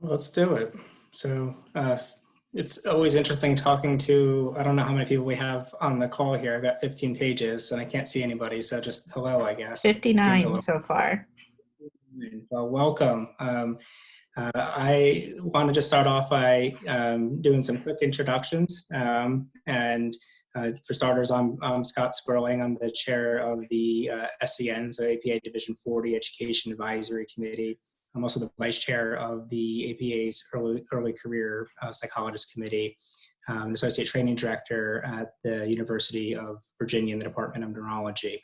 Let's do it. So it's always interesting talking to, I don't know how many people we have on the call here. I've got 15 pages and I can't see anybody. So just hello, I guess. Seems a 59 little, so far. well, welcome. I want to just start off by doing some quick introductions. For starters, I'm Scott Sperling. I'm the chair of the SCN, so APA Division 40 Education Advisory Committee. I'm also the vice chair of the APA's Early Career Psychologist Committee, associate training director at the University of Virginia in the Department of Neurology.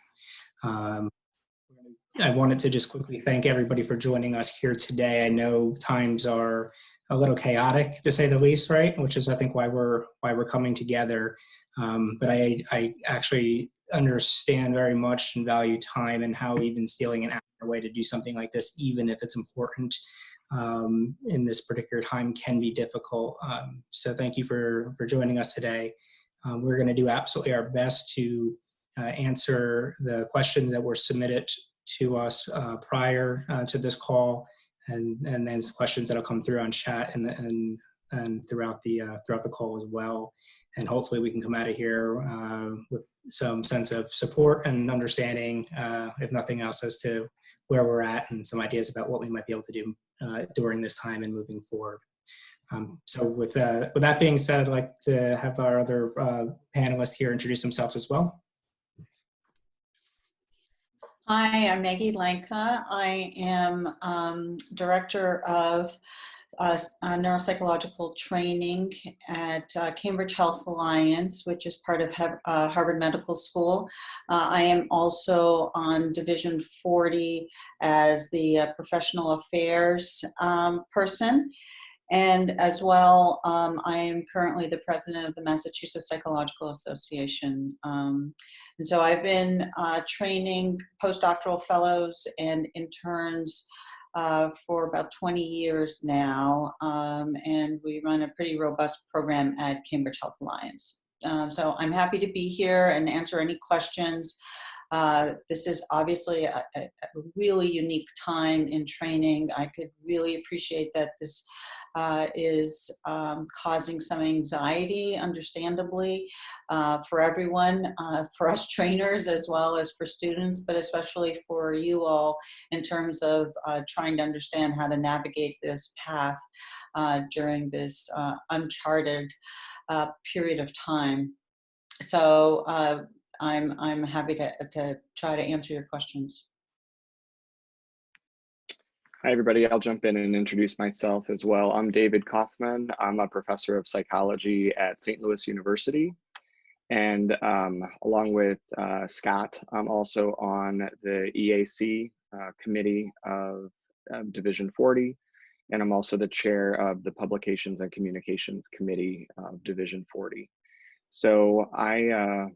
I wanted to just quickly thank everybody for joining us here today. I know times are a little chaotic, to say the least, right? Which is, I think, why we're coming together. But I actually understand very much and value time and how even stealing an hour away to do something like this, even if it's important in this particular time, can be difficult. So thank you for joining us today. We're going to do absolutely our best to answer the questions that were submitted to us prior to this call, and then questions that'll come through on chat and throughout the call as well. And hopefully we can come out of here with some sense of support and understanding, if nothing else, as to where we're at and some ideas about what we might be able to do during this time and moving forward. So with that being said, I'd like to have our other panelists here introduce themselves as well. Hi, I'm Maggie Lanka. I am Director of Neuropsychological Training at Cambridge Health Alliance, which is part of Harvard Medical School. I am also on Division 40 as the Professional Affairs person. And as well, I am currently the president of the Massachusetts Psychological Association. And so I've been training postdoctoral fellows and interns for about 20 years now. And we run a pretty robust program at Cambridge Health Alliance. So I'm happy to be here and answer any questions. This is obviously a really unique time in training. I could really appreciate that this is causing some anxiety, understandably, for everyone, for us trainers as well as for students, but especially for you all in terms of trying to understand how to navigate this path during this uncharted period of time. So I'm happy to try to answer your questions. Hi, everybody. I'll jump in and introduce myself as well. I'm David Kaufman. I'm a professor of psychology at St. Louis University. And along with Scott, I'm also on the EAC committee of Division 40. And I'm also the chair of the Publications and Communications Committee of Division 40. So I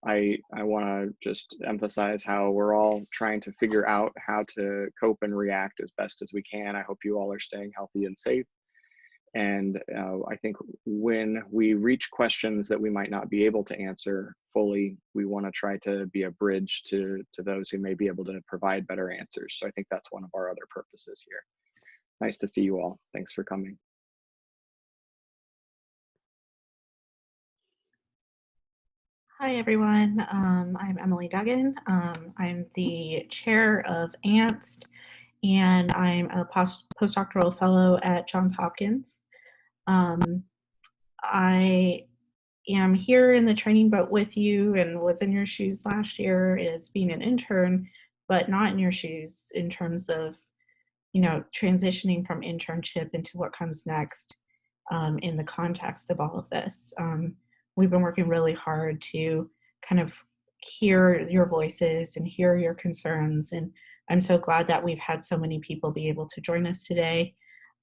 want to just emphasize how we're all trying to figure out how to cope and react as best as we can. I hope you all are staying healthy and safe. And I think when we reach questions that we might not be able to answer fully, we want to try to be a bridge to those who may be able to provide better answers. So I think that's one of our other purposes here. Nice to see you all. Thanks for coming. Hi, everyone. I'm Emily Duggan. I'm the chair of ANST, and I'm a postdoctoral fellow at Johns Hopkins. I am here in the training boat with you and was in your shoes last year as being an intern, but not in your shoes in terms of, transitioning from internship into what comes next in the context of all of this. We've been working really hard to kind of hear your voices and hear your concerns. And I'm so glad that we've had so many people be able to join us today.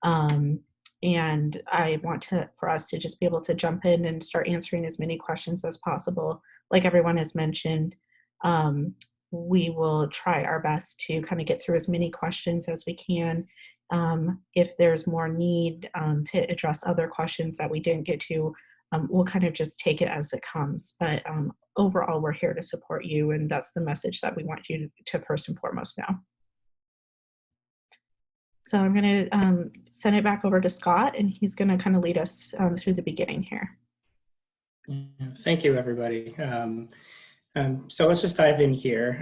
And I want for us to just be able to jump in and start answering as many questions as possible. Like everyone has mentioned, we will try our best to kind of get through as many questions as we can. If there's more need to address other questions that we didn't get to, we'll kind of just take it as it comes. But overall, we're here to support you, and that's the message that we want you to first and foremost know. So I'm going to send it back over to Scott, and he's going to kind of lead us through the beginning here. Thank you, everybody. So let's just dive in here.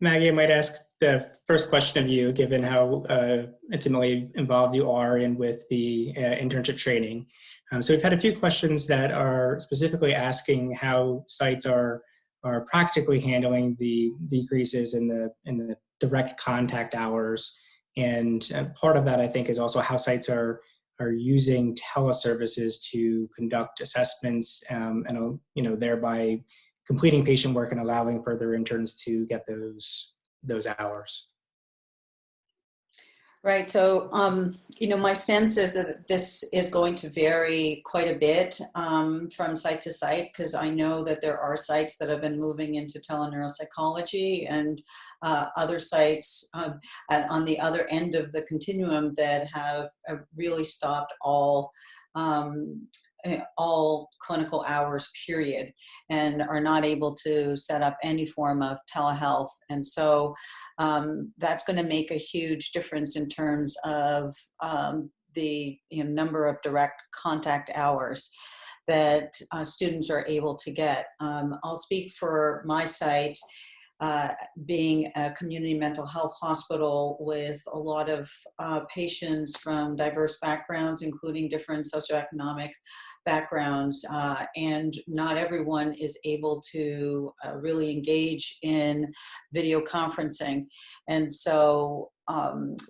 Maggie, I might ask the first question of you, given how intimately involved you are with the internship training. So we've had a few questions that are specifically asking how sites are practically handling the decreases in the direct contact hours. And part of that, I think, is also how sites are using teleservices to conduct assessments and thereby completing patient work and allowing further interns to get those hours. Right. So, my sense is that this is going to vary quite a bit from site to site, because I know that there are sites that have been moving into teleneuropsychology and other sites on the other end of the continuum that have really stopped all clinical hours, period, and are not able to set up any form of telehealth. And so that's going to make a huge difference in terms of the number of direct contact hours that students are able to get. I'll speak for my site. Being a community mental health hospital with a lot of patients from diverse backgrounds, including different socioeconomic backgrounds, and not everyone is able to really engage in video conferencing. And so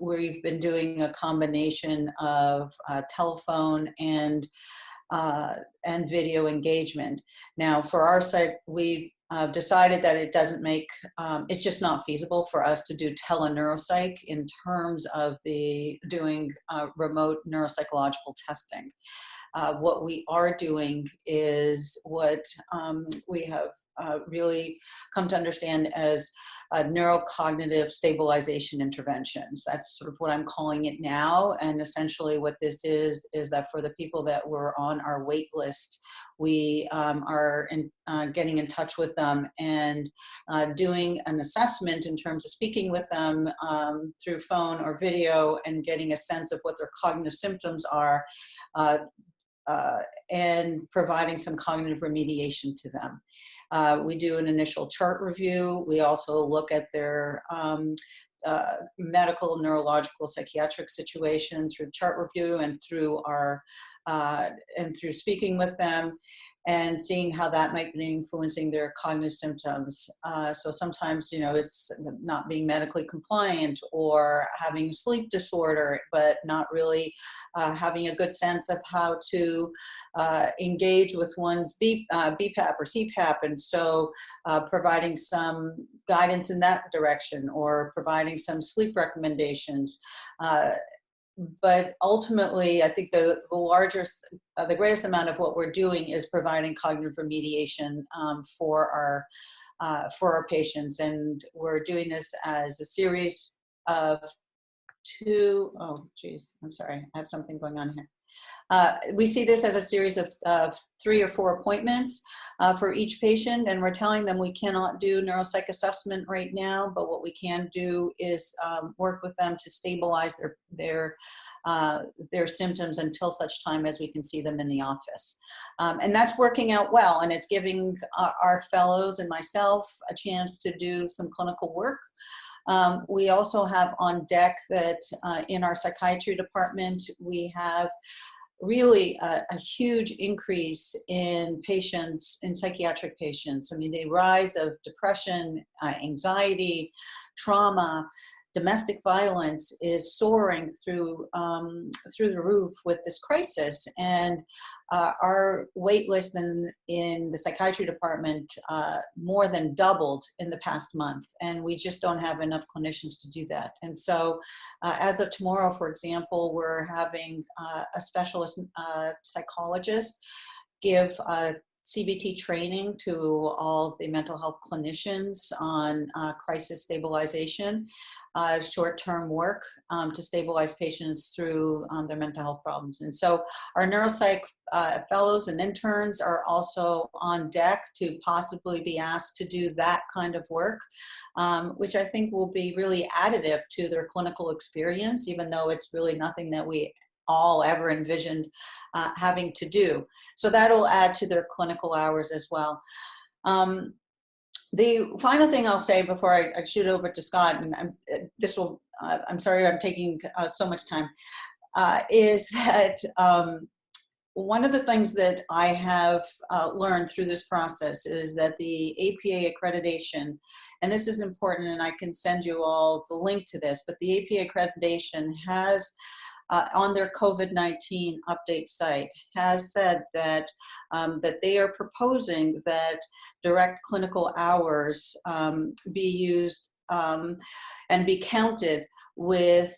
we've been doing a combination of telephone and video engagement. Now, for our site, we decided that it doesn't make, it's just not feasible for us to do teleneuropsych in terms of doing remote neuropsychological testing. What we are doing is what we have really come to understand as neurocognitive stabilization interventions. That's sort of what I'm calling it now. And essentially what this is that for the people that were on our wait list, we are getting in touch with them and doing an assessment in terms of speaking with them through phone or video and getting a sense of what their cognitive symptoms are, and providing some cognitive remediation to them. We do an initial chart review. We also look at their medical, neurological, psychiatric situation through chart review and through through speaking with them and seeing how that might be influencing their cognitive symptoms. So sometimes, it's not being medically compliant or having sleep disorder, but not really having a good sense of how to engage with one's BPAP or CPAP. And so providing some guidance in that direction or providing some sleep recommendations. But ultimately, I think the greatest amount of what we're doing is providing cognitive remediation for our patients, and we're doing this as a series of two. Oh, geez, I'm sorry, I have something going on here. We see this as a series of 3 or 4 appointments for each patient, and we're telling them we cannot do neuropsych assessment right now, but what we can do is work with them to stabilize their symptoms until such time as we can see them in the office. And that's working out well, and it's giving our fellows and myself a chance to do some clinical work. We also have on deck that in our psychiatry department, we have really a huge increase in patients, in psychiatric patients. I mean, the rise of depression, anxiety, trauma, domestic violence is soaring through the roof with this crisis, and our wait list in the psychiatry department more than doubled in the past month, and we just don't have enough clinicians to do that. And so as of tomorrow, for example, we're having a specialist psychologist give CBT training to all the mental health clinicians on crisis stabilization, short-term work to stabilize patients through their mental health problems. And so our neuropsych fellows and interns are also on deck to possibly be asked to do that kind of work, which I think will be really additive to their clinical experience, even though it's really nothing that we all ever envisioned having to do. So that'll add to their clinical hours as well. The final thing I'll say before I shoot over to Scott, and I'm sorry I'm taking so much time, is that one of the things that I have learned through this process is that the APA accreditation, and this is important, and I can send you all the link to this, but the APA accreditation has on their COVID-19 update site has said that that they are proposing that direct clinical hours be used and be counted with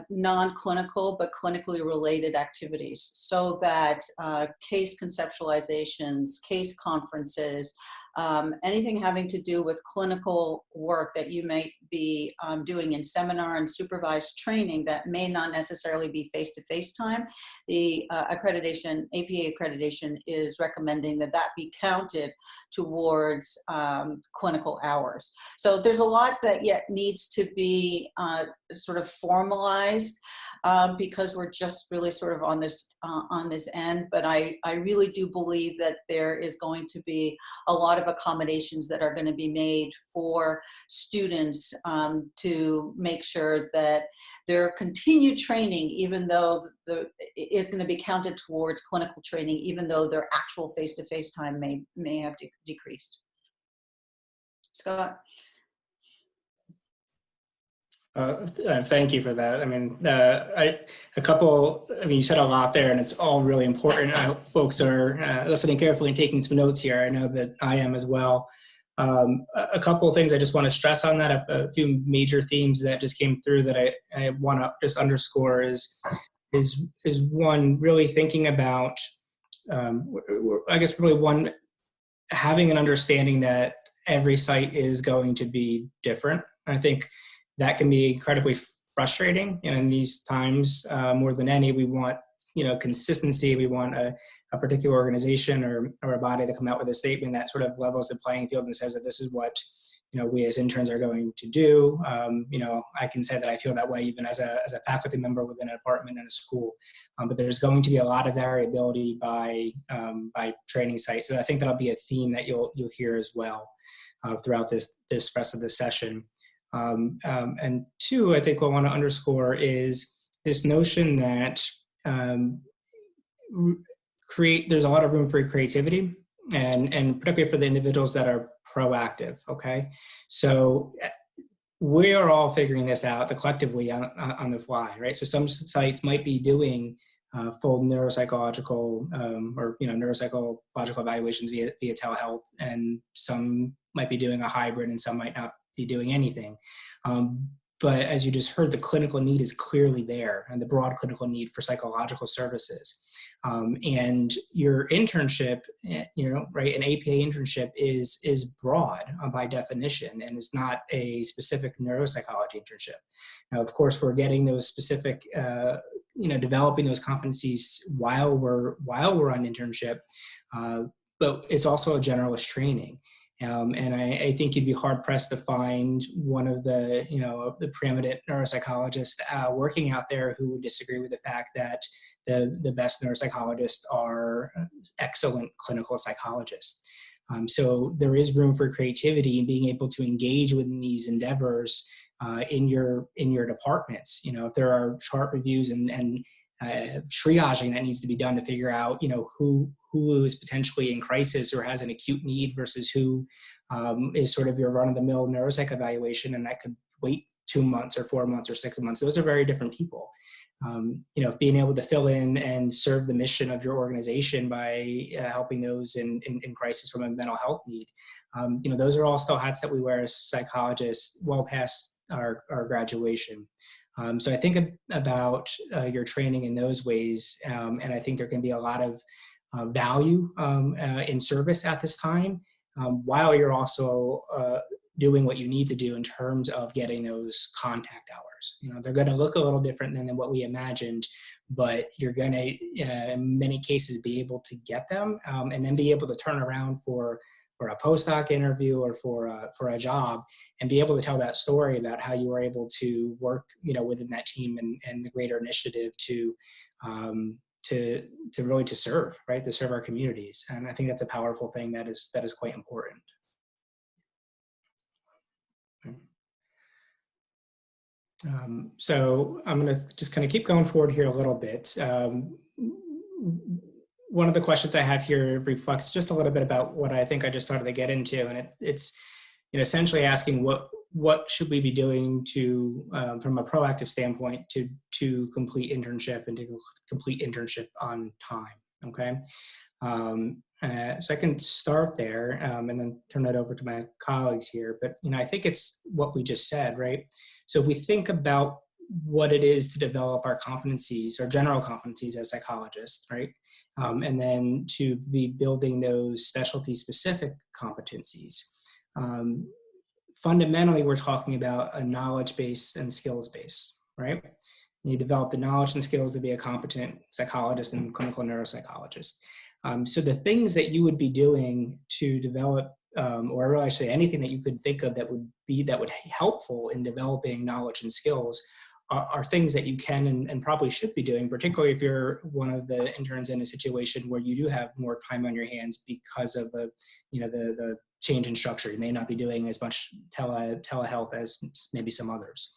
non-clinical but clinically related activities, so that case conceptualizations, case conferences, anything having to do with clinical work that you may be doing in seminar and supervised training that may not necessarily be face-to-face time, the accreditation, APA accreditation is recommending that that be counted towards clinical hours. So there's a lot that yet needs to be sort of formalized because we're just really sort of on this end, but I really do believe that there is going to be a lot of accommodations that are going to be made for students to make sure that their continued training, even though is going to be counted towards clinical training, even though their actual face-to-face time may have decreased. Scott? Thank you for that. I mean, you said a lot there, and it's all really important. I hope folks are listening carefully and taking some notes here. I know that I am as well. A couple of things I just want to stress on that, a few major themes that just came through that I want to just underscore is one, really thinking about, I guess really one, having an understanding that every site is going to be different. I think that can be incredibly frustrating. And in these times, more than any, we want, consistency. We want a particular organization or a body to come out with a statement that sort of levels the playing field and says that this is what, we as interns are going to do. I can say that I feel that way even as a faculty member within a department in a school. But there's going to be a lot of variability by training sites. So I think that'll be a theme that you'll hear as well throughout this rest of the session. And two, I think what I want to underscore is this notion that there's a lot of room for creativity and particularly for the individuals that are proactive, okay? So we are all figuring this out collectively on the fly, right? So some sites might be doing full neuropsychological or neuropsychological evaluations via telehealth, and some might be doing a hybrid and some might not be doing anything. But as you just heard, the clinical need is clearly there, and the broad clinical need for psychological services. And your internship, right, an APA internship is broad by definition, and is not a specific neuropsychology internship. Now, of course, we're getting those specific, developing those competencies while we're on internship, but it's also a generalist training. And I think you'd be hard pressed to find one of the preeminent neuropsychologists working out there who would disagree with the fact that the best neuropsychologists are excellent clinical psychologists. So there is room for creativity and being able to engage within these endeavors in your departments. If there are chart reviews and triaging that needs to be done to figure out, who is potentially in crisis or has an acute need versus who is sort of your run-of-the-mill neuropsych evaluation, and that could wait 2 months or 4 months or 6 months. Those are very different people. Being able to fill in and serve the mission of your organization by helping those in crisis from a mental health need. Those are all still hats that we wear as psychologists well past our graduation. So I think about your training in those ways, and I think there can be a lot of value in service at this time, while you're also doing what you need to do in terms of getting those contact hours. They're going to look a little different than what we imagined, but you're going to, in many cases, be able to get them and then be able to turn around for a postdoc interview or for a job and be able to tell that story about how you were able to work, within that team and the greater initiative to really to serve, right? To serve our communities. And I think that's a powerful thing that is quite important. So I'm going to just kind of keep going forward here a little bit. One of the questions I have here reflects just a little bit about what I think I just started to get into, and it's essentially asking what should we be doing to from a proactive standpoint to complete internship and to complete internship on time. Okay, so I can start there and then turn it over to my colleagues here. But I think it's what we just said, right? So if we think about what it is to develop our competencies, our general competencies as psychologists, right? And then to be building those specialty-specific competencies. Fundamentally, we're talking about a knowledge base and skills base, right? You develop the knowledge and skills to be a competent psychologist and clinical neuropsychologist. So the things that you would be doing to develop, or really actually anything that you could think of that would be helpful in developing knowledge and skills are things that you can and probably should be doing, particularly if you're one of the interns in a situation where you do have more time on your hands because of the change in structure. You may not be doing as much telehealth as maybe some others.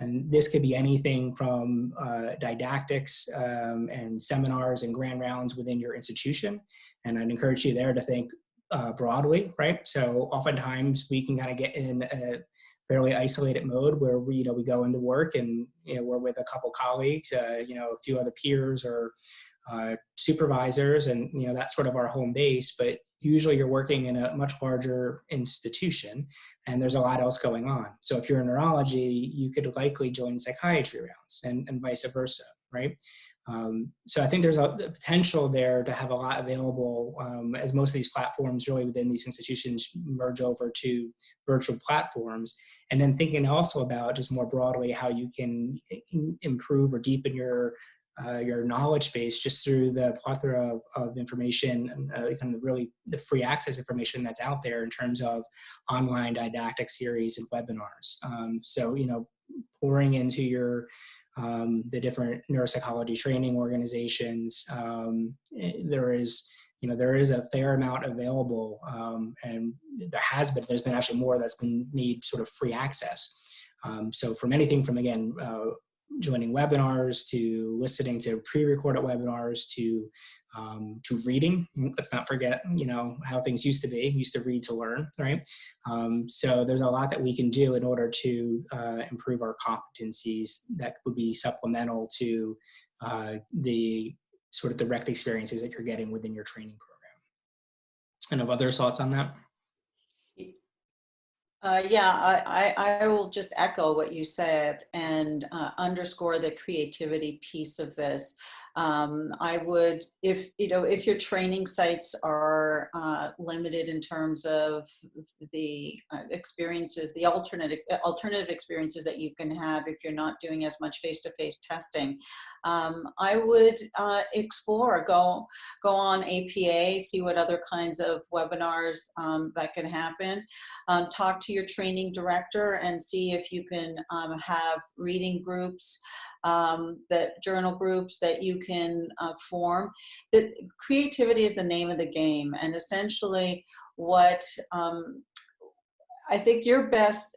And this could be anything from didactics and seminars and grand rounds within your institution. And I'd encourage you there to think broadly, right? So oftentimes we can kind of get in a fairly isolated mode where we go into work and we're with a couple colleagues, a few other peers or supervisors, and that's sort of our home base. But usually you're working in a much larger institution and there's a lot else going on. So if you're in neurology, you could likely join psychiatry rounds and vice versa, right? So I think there's a potential there to have a lot available as most of these platforms really within these institutions merge over to virtual platforms. And then thinking also about just more broadly how you can improve or deepen your knowledge base just through the plethora of information and kind of really the free access information that's out there in terms of online didactic series and webinars. So, pouring into your the different neuropsychology training organizations, there is a fair amount available, and there's been actually more that's been made sort of free access. So from anything from, again, joining webinars to listening to pre-recorded webinars to reading. Let's not forget, how things used to be. We used to read to learn, right? So there's a lot that we can do in order to improve our competencies that would be supplemental to the sort of direct experiences that you're getting within your training program. And have other thoughts on that? I will just echo what you said and underscore the creativity piece of this. I would, if your training sites are limited in terms of the experiences, the alternative experiences that you can have if you're not doing as much face-to-face testing, I would explore, go on APA, see what other kinds of webinars that can happen. Talk to your training director and see if you can have reading groups, journal groups that you can form. That creativity is the name of the game, and essentially what I think your best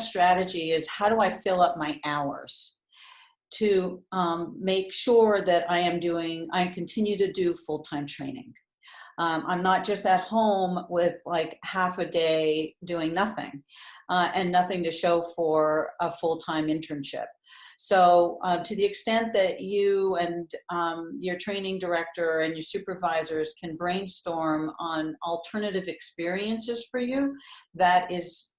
strategy is, how do I fill up my hours to make sure that I continue to do full-time training. I'm not just at home with like half a day doing nothing and nothing to show for a full-time internship. So to the extent that you and your training director and your supervisors can brainstorm on alternative experiences for you, that is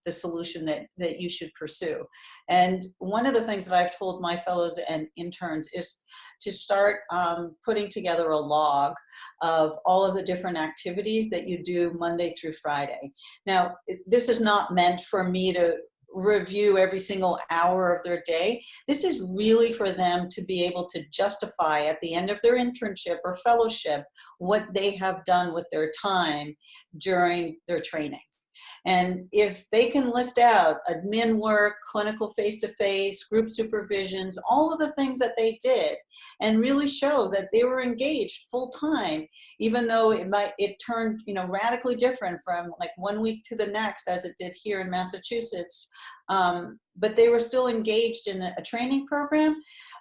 the solution that you should pursue. And one of the things that I've told my fellows and interns is to start putting together a log of all of the different activities that you do Monday through Friday. Now, this is not meant for me to review every single hour of their day. This is really for them to be able to justify at the end of their internship or fellowship what they have done with their time during their training. And if they can list out admin work, clinical face-to-face, group supervisions, all of the things that they did, and really show that they were engaged full-time, even though it turned, radically different from like one week to the next, as it did here in Massachusetts, but they were still engaged in a training program,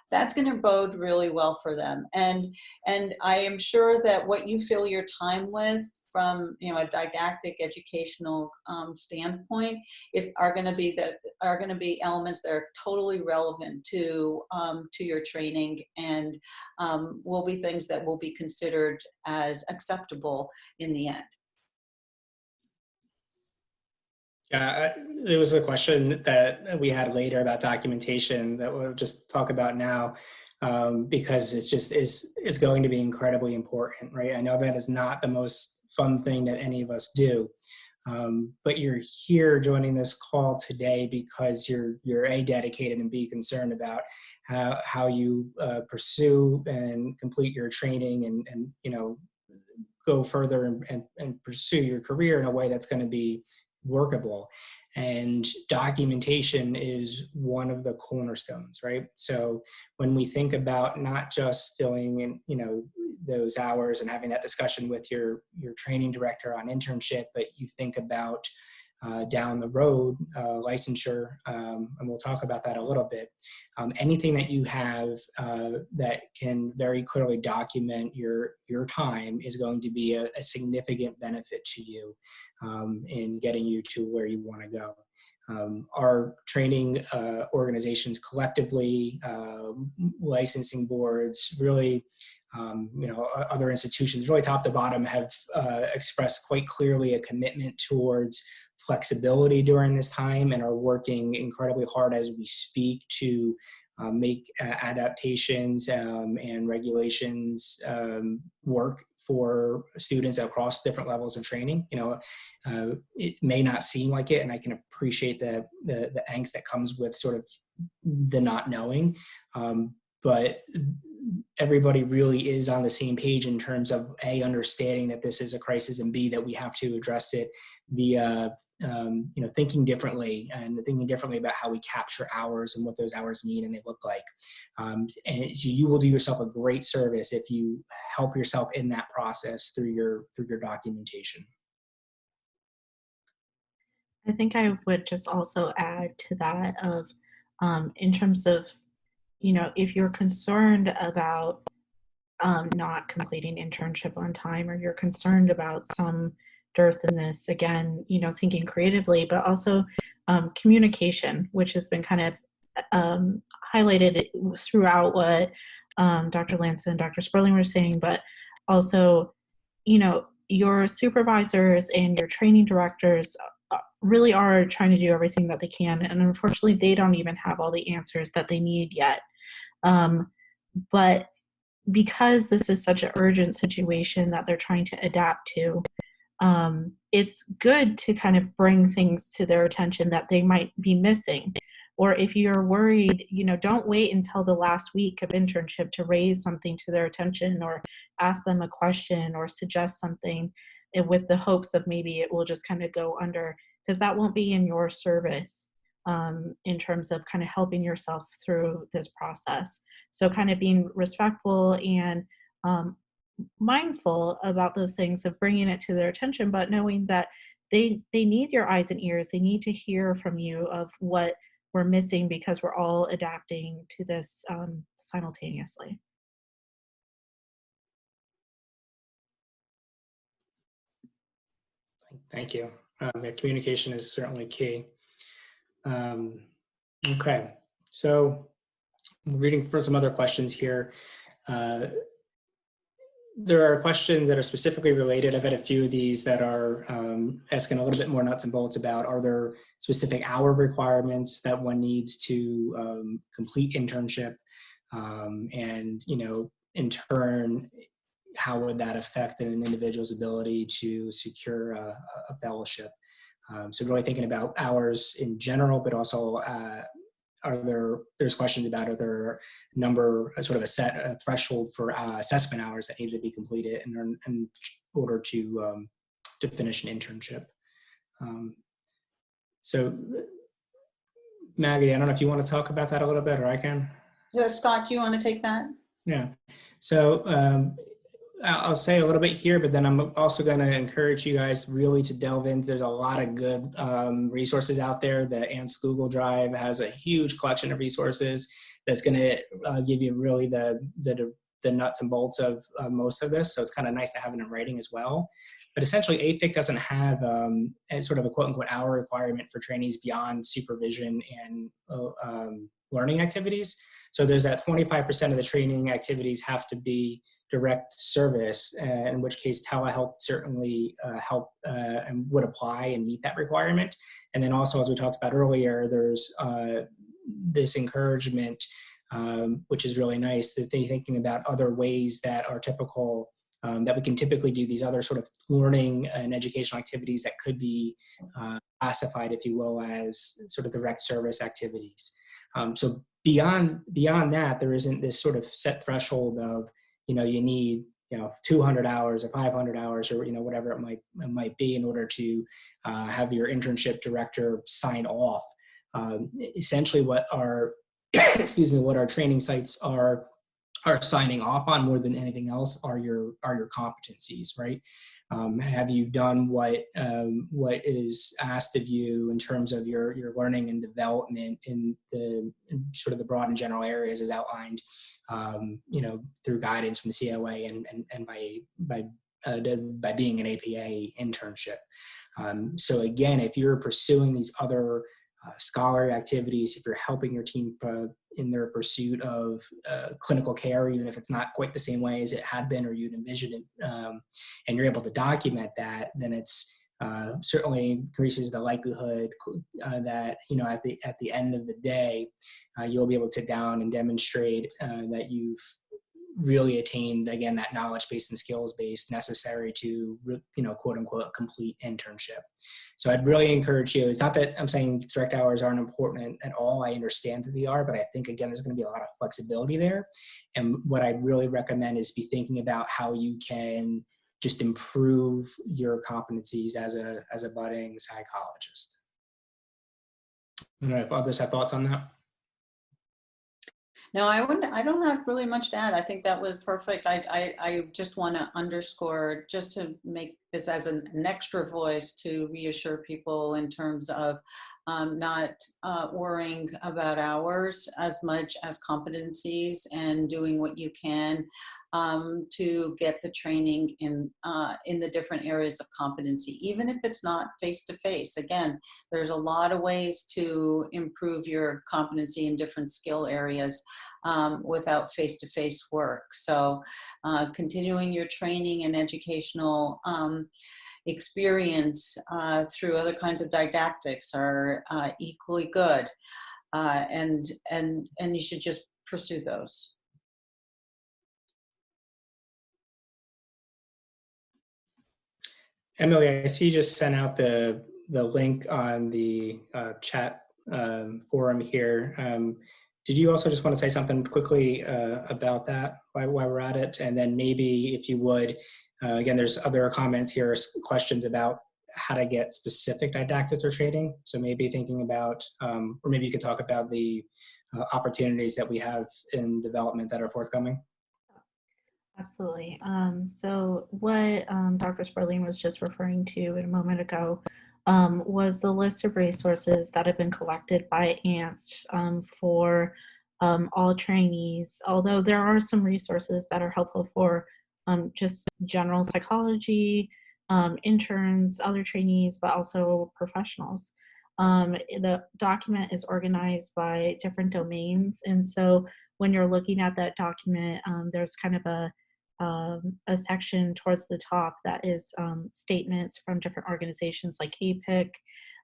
that's going to bode really well for them. And I am sure that what you fill your time with from a didactic educational standpoint are going to be elements that are totally relevant to your training, and will be things that will be considered as acceptable in the end. Yeah, there was a question that we had later about documentation that we'll just talk about now, because it's going to be incredibly important, right? I know that is not the most fun thing that any of us do, but you're here joining this call today because you're A, dedicated, and B, concerned about how you pursue and complete your training and go further and pursue your career in a way that's going to be workable. And documentation is one of the cornerstones, right? So when we think about not just filling in, those hours and having that discussion with your training director on internship, but you think about down the road, licensure, and we'll talk about that a little bit. Anything that you have that can very clearly document your time is going to be a significant benefit to you in getting you to where you want to go. Our training organizations collectively, licensing boards, really, other institutions, really top to bottom, have expressed quite clearly a commitment towards flexibility during this time and are working incredibly hard as we speak to make adaptations and regulations work for students across different levels of training. It may not seem like it, and I can appreciate the angst that comes with sort of the not knowing, but everybody really is on the same page in terms of A, understanding that this is a crisis, and B, that we have to address it via thinking differently about how we capture hours and what those hours mean and they look like. And so you will do yourself a great service if you help yourself in that process through your documentation. I think I would just also add to that of in terms of, if you're concerned about not completing internship on time, or you're concerned about some dearth in this, again, thinking creatively, but also communication, which has been kind of highlighted throughout what Dr. Lance and Dr. Sperling were saying, but also, your supervisors and your training directors really are trying to do everything that they can, and unfortunately they don't even have all the answers that they need yet. But because this is such an urgent situation that they're trying to adapt to, it's good to kind of bring things to their attention that they might be missing. Or if you're worried, don't wait until the last week of internship to raise something to their attention or ask them a question or suggest something with the hopes of maybe it will just kind of go under, because that won't be in your service in terms of kind of helping yourself through this process. So kind of being respectful and mindful about those things, of bringing it to their attention, but knowing that they need your eyes and ears. They need to hear from you of what we're missing, because we're all adapting to this simultaneously. Thank you. Communication is certainly key. Okay, so I'm reading for some other questions here. there are questions that are specifically related. I've had a few of these that are asking a little bit more nuts and bolts about, are there specific hour requirements that one needs to complete internship? And, in turn, how would that affect an individual's ability to secure a fellowship? So really thinking about hours in general, but also there's questions about, are there sort of a threshold for assessment hours that need to be completed in order to finish an internship. So Maggie, I don't know if you want to talk about that a little bit, or I can. So Scott, do you want to take that? Yeah. So I'll say a little bit here, but then I'm also going to encourage you guys really to delve into. There's a lot of good resources out there. The ANST Google Drive has a huge collection of resources that's going to give you really the nuts and bolts of most of this. So it's kind of nice to have it in writing as well. But essentially, APIC doesn't have a sort of a quote-unquote hour requirement for trainees beyond supervision and learning activities. So there's that 25% of the training activities have to be direct service, in which case telehealth certainly help and would apply and meet that requirement. And then also, as we talked about earlier, there's this encouragement, which is really nice, that they're thinking about other ways that are typical, that we can typically do these other sort of learning and educational activities that could be classified, if you will, as sort of direct service activities. So beyond that, there isn't this sort of set threshold of, you need 200 hours or 500 hours or whatever it might be in order to have your internship director sign off. Essentially, what our what our training sites are signing off on more than anything else are your competencies, right? Have you done what is asked of you in terms of your learning and development in sort of the broad and general areas as outlined, through guidance from the COA and by being an APA internship. So again, if you're pursuing these other scholarly activities, if you're helping your team in their pursuit of clinical care, even if it's not quite the same way as it had been or you'd envisioned it, and you're able to document that, then it's certainly increases the likelihood that at the end of the day, you'll be able to sit down and demonstrate that you've really attained, again, that knowledge base and skills base necessary to, quote unquote, complete internship. So I'd really encourage you. It's not that I'm saying direct hours aren't important at all. I understand that they are, but I think, again, there's going to be a lot of flexibility there. And what I really recommend is be thinking about how you can just improve your competencies as a budding psychologist. I don't know if others have thoughts on that. No, I don't have really much to add. I think that was perfect. I just want to underscore, just to make this as an extra voice to reassure people in terms of not worrying about hours as much as competencies, and doing what you can to get the training in the different areas of competency, even if it's not face-to-face. Again, there's a lot of ways to improve your competency in different skill areas without face-to-face work. So continuing your training and educational experience through other kinds of didactics are equally good, and you should just pursue those. Emily, I see you just sent out the link on the chat forum here. Did you also just want to say something quickly about that while we're at it? And then maybe if you would, again, there's other comments here, questions about how to get specific didactics or training. So maybe thinking about, or maybe you could talk about the opportunities that we have in development that are forthcoming. Absolutely. So what Dr. Sperling was just referring to a moment ago was the list of resources that have been collected by ANST for all trainees, although there are some resources that are helpful for just general psychology, interns, other trainees, but also professionals. The document is organized by different domains, and so when you're looking at that document, there's kind of a a section towards the top that is statements from different organizations like APIC.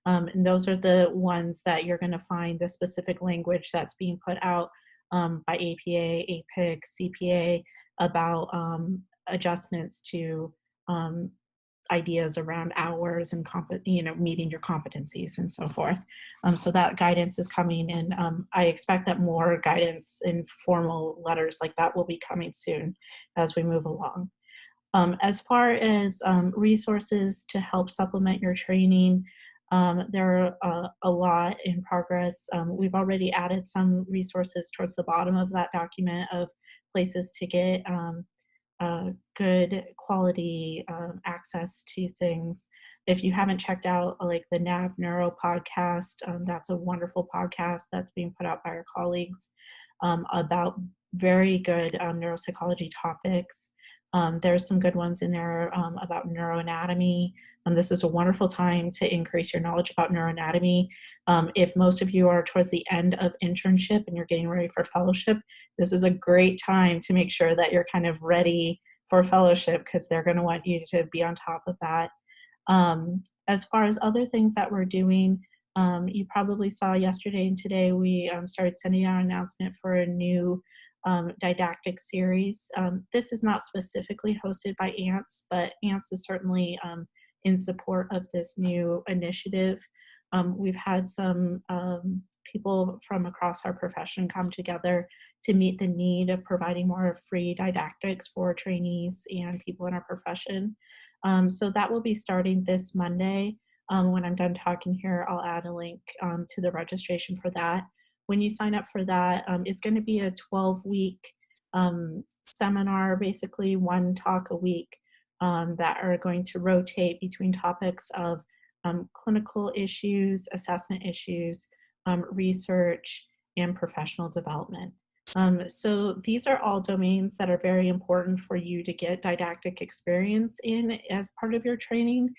And those are the ones that you're going to find the specific language that's being put out by APA, APIC, CPA about adjustments to ideas around hours and meeting your competencies and so forth. So that guidance is coming, and I expect that more guidance in formal letters like that will be coming soon as we move along. As far as resources to help supplement your training, there are a lot in progress. We've already added some resources towards the bottom of that document of places to get good quality access to things. If you haven't checked out like the NAV Neuro podcast, that's a wonderful podcast that's being put out by our colleagues about very good neuropsychology topics. There's some good ones in there about neuroanatomy. This is a wonderful time to increase your knowledge about neuroanatomy. If most of you are towards the end of internship and you're getting ready for fellowship, this is a great time to make sure that you're kind of ready for fellowship, because they're going to want you to be on top of that. As far as other things that we're doing, you probably saw yesterday and today we started sending out an announcement for a new didactic series. This is not specifically hosted by ANST, but ANST is certainly in support of this new initiative. We've had some people from across our profession come together to meet the need of providing more free didactics for trainees and people in our profession. So that will be starting this Monday. When I'm done talking here, I'll add a link to the registration for that. When you sign up for that, it's going to be a 12-week seminar, basically one talk a week that are going to rotate between topics of clinical issues, assessment issues, research, and professional development. So these are all domains that are very important for you to get didactic experience in as part of your training.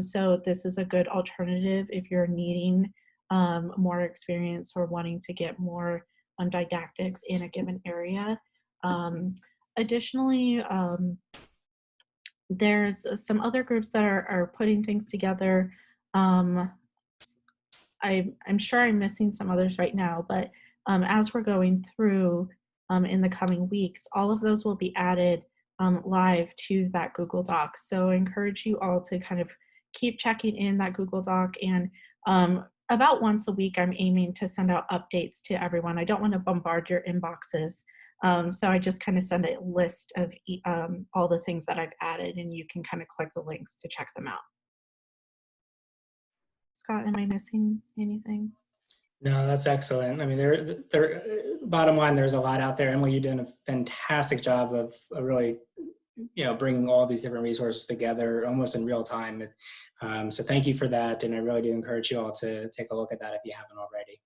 So this is a good alternative if you're needing more experience or wanting to get more didactics in a given area. Additionally, there's some other groups that are putting things together. I'm sure I'm missing some others right now, but as we're going through in the coming weeks, all of those will be added live to that Google Doc. So I encourage you all to kind of keep checking in that Google Doc, and about once a week, I'm aiming to send out updates to everyone. I don't want to bombard your inboxes. So I just kind of send a list of all the things that I've added, and you can kind of click the links to check them out. Scott, am I missing anything? No, that's excellent. I mean, bottom line, there's a lot out there. Emily, you've done a fantastic job of really, bringing all these different resources together almost in real time. So thank you for that. And I really do encourage you all to take a look at that if you haven't already.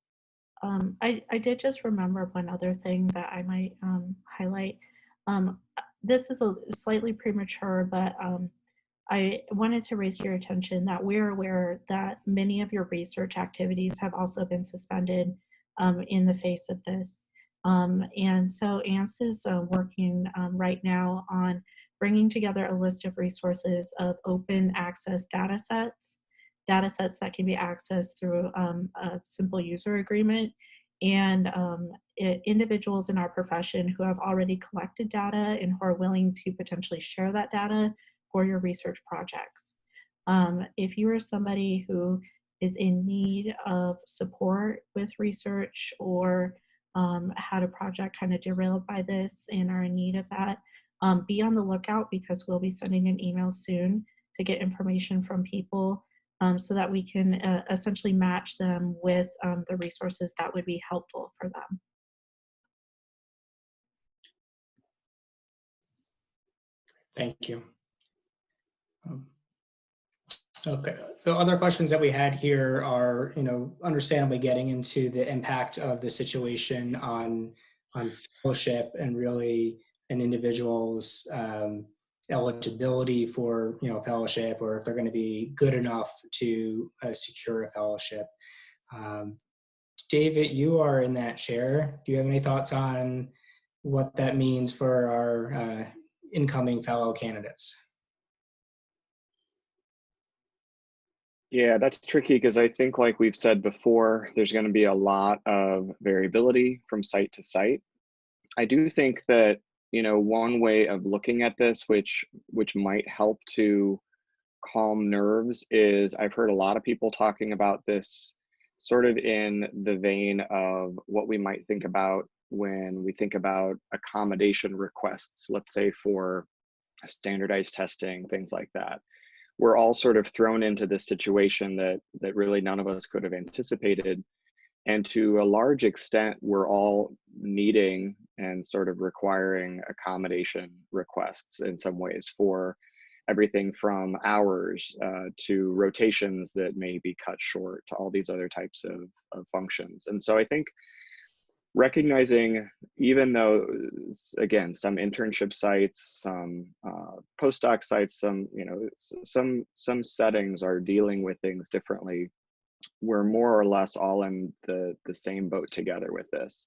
I did just remember one other thing that I might highlight. This is a slightly premature, but I wanted to raise your attention that we're aware that many of your research activities have also been suspended in the face of this. And so ANST is working right now on bringing together a list of resources of open access data sets that can be accessed through a simple user agreement, and individuals in our profession who have already collected data and who are willing to potentially share that data for your research projects. If you are somebody who is in need of support with research or had a project kind of derailed by this and are in need of that, be on the lookout, because we'll be sending an email soon to get information from people so that we can essentially match them with the resources that would be helpful for them. Thank you. Okay, so other questions that we had here are, understandably getting into the impact of the situation on fellowship and really an individual's eligibility for, fellowship, or if they're going to be good enough to secure a fellowship. David, you are in that chair. Do you have any thoughts on what that means for our incoming fellow candidates? Yeah, that's tricky because I think, like we've said before, there's going to be a lot of variability from site to site. I do think that, you know, one way of looking at this, which might help to calm nerves, is I've heard a lot of people talking about this sort of in the vein of what we might think about when we think about accommodation requests, let's say for standardized testing, things like that. We're all sort of thrown into this situation that really none of us could have anticipated. And to a large extent, we're all needing and sort of requiring accommodation requests in some ways for everything from hours to rotations that may be cut short to all these other types of functions. And so I think recognizing, even though, again, some internship sites, some postdoc sites, some, you know, some settings are dealing with things differently, we're more or less all in the same boat together with this.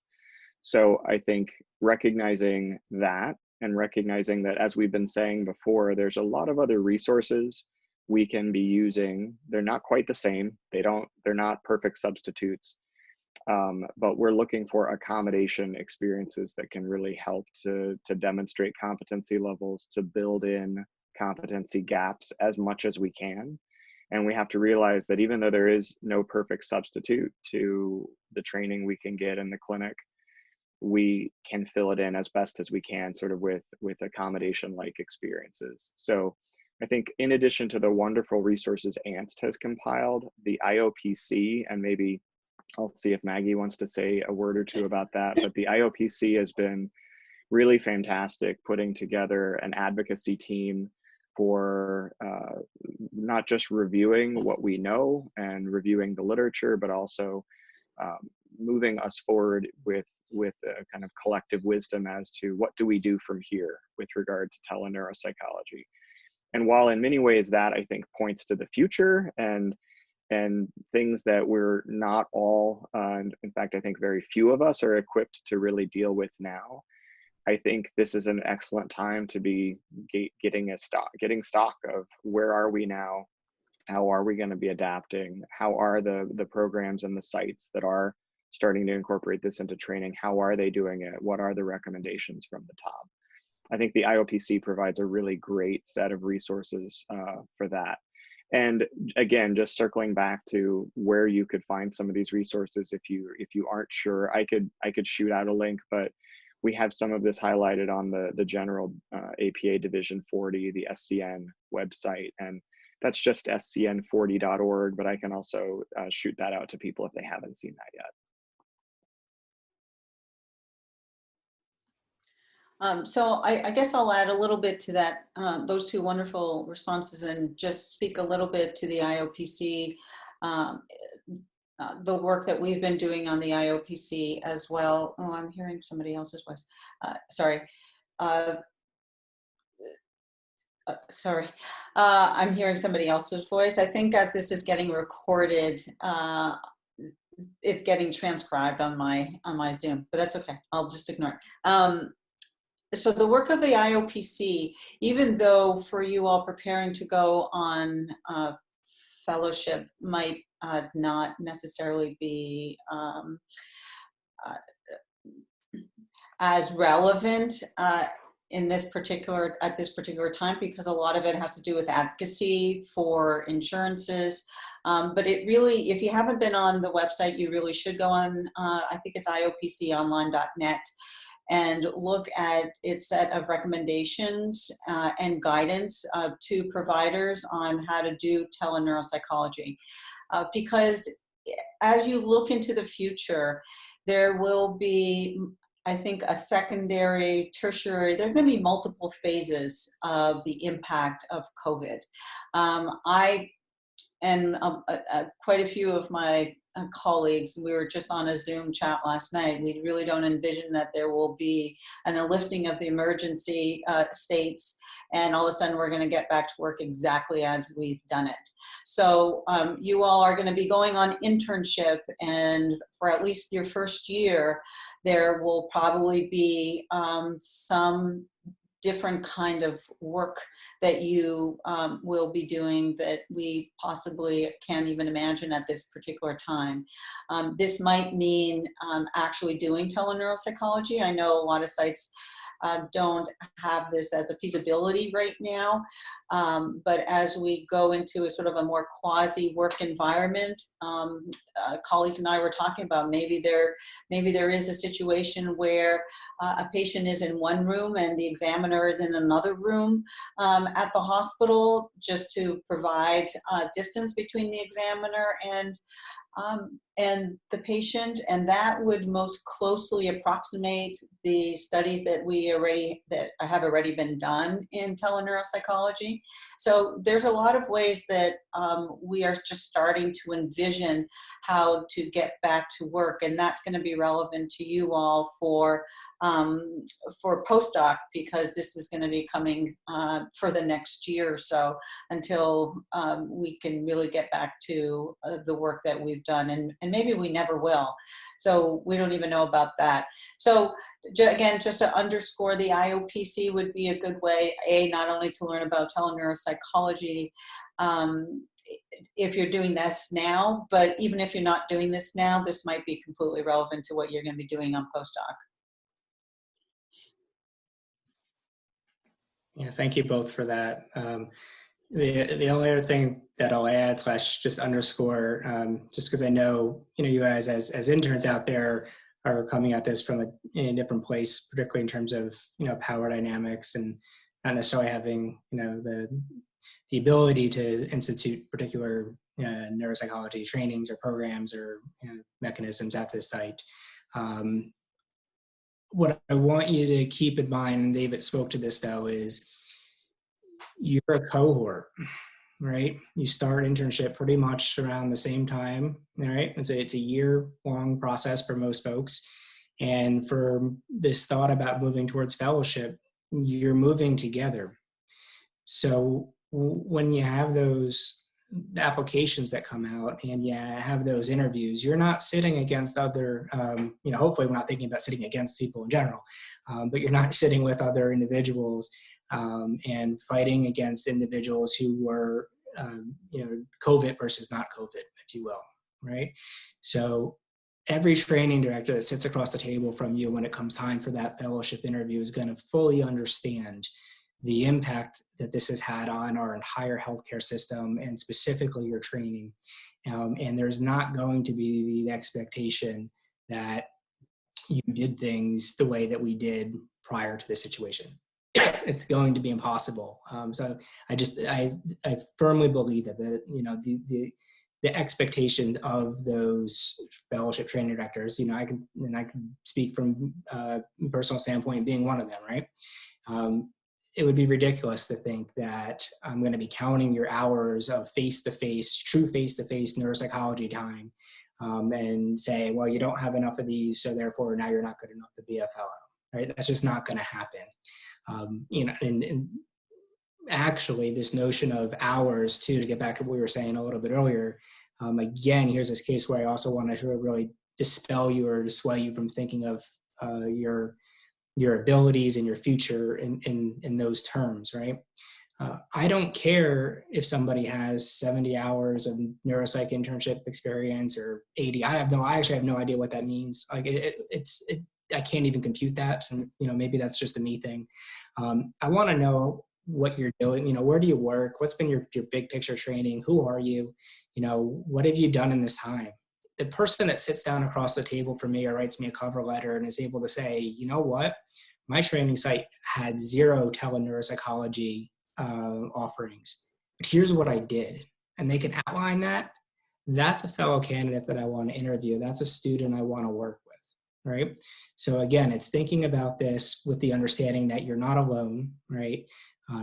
So I think recognizing that, and recognizing that, as we've been saying before, there's a lot of other resources we can be using. They're not quite the same. They're not perfect substitutes. But we're looking for accommodation experiences that can really help to demonstrate competency levels, to build in competency gaps as much as we can. And we have to realize that even though there is no perfect substitute to the training we can get in the clinic, we can fill it in as best as we can, sort of with accommodation-like experiences. So I think, in addition to the wonderful resources ANST has compiled, the IOPC, and maybe I'll see if Maggie wants to say a word or two about that, but the IOPC has been really fantastic, putting together an advocacy team for not just reviewing what we know and reviewing the literature, but also moving us forward with a kind of collective wisdom as to what do we do from here with regard to teleneuropsychology. And while in many ways that, I think, points to the future and things that we're not all, in fact, I think very few of us are equipped to really deal with now, I think this is an excellent time to be getting stock of where are we now, how are we going to be adapting, how are the programs and the sites that are starting to incorporate this into training, how are they doing it, what are the recommendations from the top. I think the IOPC provides a really great set of resources for that. And again, just circling back to where you could find some of these resources, if you aren't sure, I could shoot out a link, but we have some of this highlighted on the general APA Division 40, the SCN website, and that's just scn40.org, but I can also shoot that out to people if they haven't seen that yet. So I guess I'll add a little bit to that, those two wonderful responses, and just speak a little bit to the IOPC, the work that we've been doing on the IOPC as well. Oh, I'm hearing somebody else's voice. Sorry. Sorry. I'm hearing somebody else's voice. I think as this is getting recorded, it's getting transcribed on my Zoom, but that's okay. I'll just ignore it. So the work of the IOPC, even though for you all preparing to go on fellowship might not necessarily be as relevant at this particular time, because a lot of it has to do with advocacy for insurances. But it really, if you haven't been on the website, you really should go on, I think it's iopconline.net, and look at its set of recommendations and guidance to providers on how to do teleneuropsychology. Because as you look into the future, there will be, I think, a secondary, tertiary, there are going to be multiple phases of the impact of COVID. I and quite a few of my colleagues, we were just on a Zoom chat last night, we really don't envision that there will be a lifting of the emergency states, and all of a sudden we're going to get back to work exactly as we've done it. So you all are going to be going on internship, and for at least your first year, there will probably be some different kind of work that you will be doing that we possibly can't even imagine at this particular time. This might mean actually doing teleneuropsychology. I know a lot of sites don't have this as a feasibility right now. But as we go into a sort of a more quasi work environment, colleagues and I were talking about maybe there is a situation where a patient is in one room and the examiner is in another room at the hospital, just to provide distance between the examiner and the patient, and that would most closely approximate the studies that have already been done in teleneuropsychology. So there's a lot of ways that we are just starting to envision how to get back to work, and that's going to be relevant to you all for postdoc, because this is going to be coming for the next year or so until we can really get back to the work that we've done, and maybe we never will. So we don't even know about that. So again, just to underscore, the IOPC would be a good way, not only to learn about teleneuropsychology if you're doing this now, but even if you're not doing this now, this might be completely relevant to what you're going to be doing on postdoc. Yeah, thank you both for that. The only other thing that I'll add / just underscore, just because I know you guys as interns out there are coming at this from a different place, particularly in terms of power dynamics and not necessarily having the ability to institute particular neuropsychology trainings or programs or mechanisms at this site. What I want you to keep in mind, and David spoke to this though, is you're a cohort, right? You start internship pretty much around the same time, right? It's a year-long process for most folks. And for this thought about moving towards fellowship, you're moving together. So when you have those applications that come out and you have those interviews, you're not sitting against other, hopefully we're not thinking about sitting against people in general, but you're not sitting with other individuals and fighting against individuals who were, COVID versus not COVID, if you will, right? So every training director that sits across the table from you when it comes time for that fellowship interview is going to fully understand the impact that this has had on our entire healthcare system and specifically your training. And there's not going to be the expectation that you did things the way that we did prior to this situation. It's going to be impossible. So I firmly believe that the expectations of those fellowship training directors, I can speak from a personal standpoint, being one of them, right? It would be ridiculous to think that I'm going to be counting your hours of face-to-face, true face-to-face neuropsychology time and say, well, you don't have enough of these, so therefore now you're not good enough to be a fellow, right? That's just not going to happen. And actually this notion of hours too, to get back to what we were saying a little bit earlier, again, here's this case where I also want to really dispel you or dissuade you from thinking of your abilities and your future in those terms, right? I don't care if somebody has 70 hours of neuropsych internship experience or 80. I actually have no idea what that means. Like I can't even compute that. And, maybe that's just a me thing. I want to know what you're doing. Where do you work? What's been your big picture training? Who are you? What have you done in this time? The person that sits down across the table from me or writes me a cover letter and is able to say, you know what, my training site had 0 teleneuropsychology offerings, but here's what I did. And they can outline that. That's a fellow candidate that I want to interview. That's a student I want to work with, right? So again, it's thinking about this with the understanding that you're not alone, right?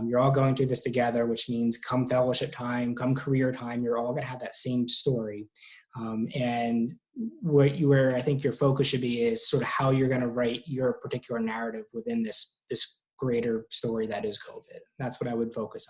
You're all going through this together, which means come fellowship time, come career time, you're all going to have that same story. And where I think your focus should be is sort of how you're going to write your particular narrative within this greater story that is COVID. That's what I would focus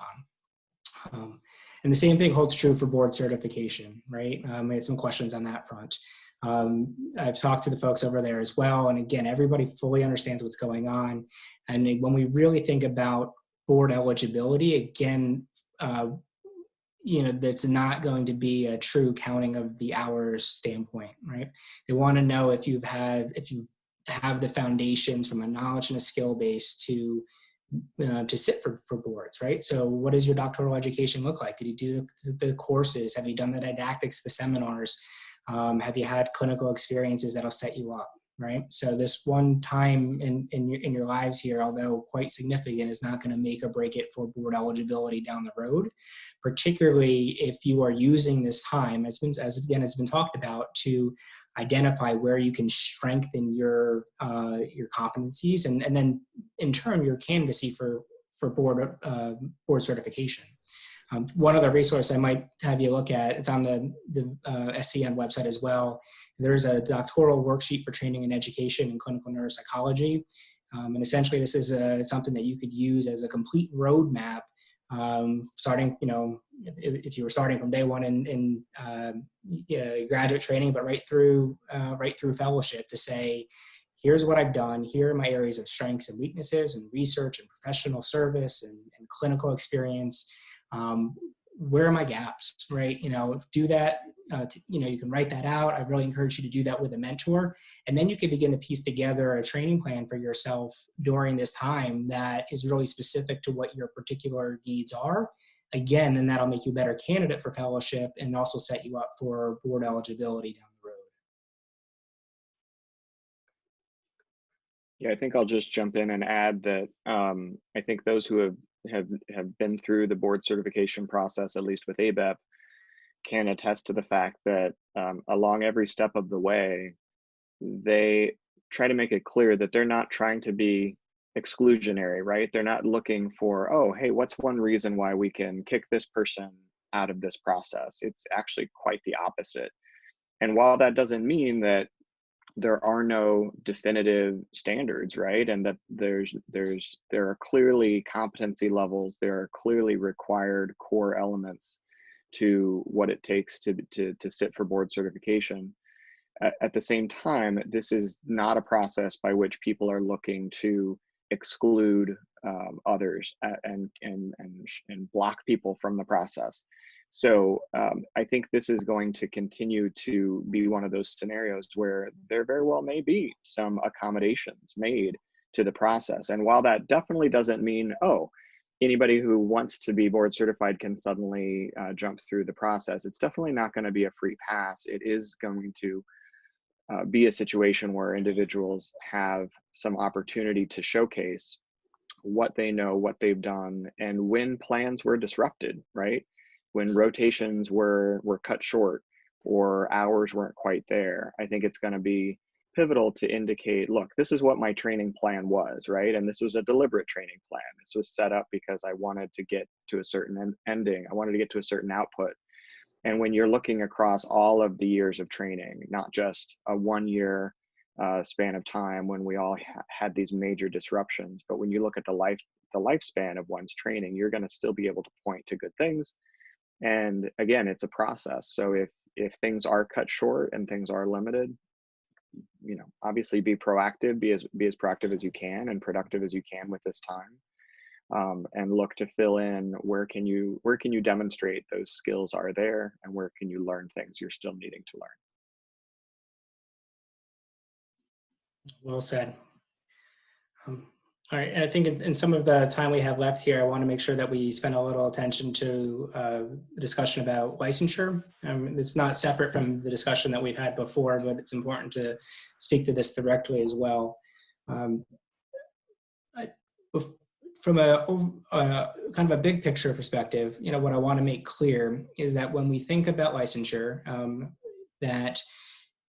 on. And the same thing holds true for board certification, right? I had some questions on that front. I've talked to the folks over there as well. And again, everybody fully understands what's going on. And when we really think about board eligibility, again, that's not going to be a true counting of the hours standpoint, right? They want to know if you have the foundations from a knowledge and a skill base to sit for boards, right? So what does your doctoral education look like? Did you do the courses? Have you done the didactics, the seminars? Have you had clinical experiences that'll set you up, right? So this one time in your lives here, although quite significant, is not going to make or break it for board eligibility down the road, particularly if you are using this time, as has been talked about, to identify where you can strengthen your competencies and then in turn your candidacy for board certification. One other resource I might have you look at, it's on the SCN website as well. There's a doctoral worksheet for training and education in clinical neuropsychology. And essentially this is something that you could use as a complete roadmap, starting, if you were starting from day one in graduate training, but right through fellowship, to say, here's what I've done, here are my areas of strengths and weaknesses and research and professional service and clinical experience. Where are my gaps, right? Do that. You can write that out. I really encourage you to do that with a mentor. And then you can begin to piece together a training plan for yourself during this time that is really specific to what your particular needs are. Again, then that'll make you a better candidate for fellowship and also set you up for board eligibility down the road. Yeah, I think I'll just jump in and add that I think those who have been through the board certification process, at least with ABEP, can attest to the fact that along every step of the way, they try to make it clear that they're not trying to be exclusionary, right? They're not looking for, oh, hey, what's one reason why we can kick this person out of this process? It's actually quite the opposite. And while that doesn't mean that there are no definitive standards, right? And that there are clearly competency levels, there are clearly required core elements to what it takes to sit for board certification. At the same time, this is not a process by which people are looking to exclude others and block people from the process. So I think this is going to continue to be one of those scenarios where there very well may be some accommodations made to the process. And while that definitely doesn't mean, oh, anybody who wants to be board certified can suddenly jump through the process, it's definitely not going to be a free pass. It is going to be a situation where individuals have some opportunity to showcase what they know, what they've done, and when plans were disrupted, right? When rotations were cut short or hours weren't quite there. I think it's going to be pivotal to indicate, look, this is what my training plan was, right? And this was a deliberate training plan. This was set up because I wanted to get to a certain ending. I wanted to get to a certain output. And when you're looking across all of the years of training, not just a 1 year span of time when we all had these major disruptions, but when you look at the lifespan of one's training, you're going to still be able to point to good things. And again, it's a process. So if things are cut short and things are limited, obviously be proactive, be as proactive as you can and productive as you can with this time, and look to fill in where can you demonstrate those skills are there, and where can you learn things you're still needing to learn. Well said. All right, I think in some of the time we have left here, I want to make sure that we spend a little attention to the discussion about licensure. It's not separate from the discussion that we've had before, but it's important to speak to this directly as well. From a kind of a big picture perspective, what I want to make clear is that when we think about licensure, that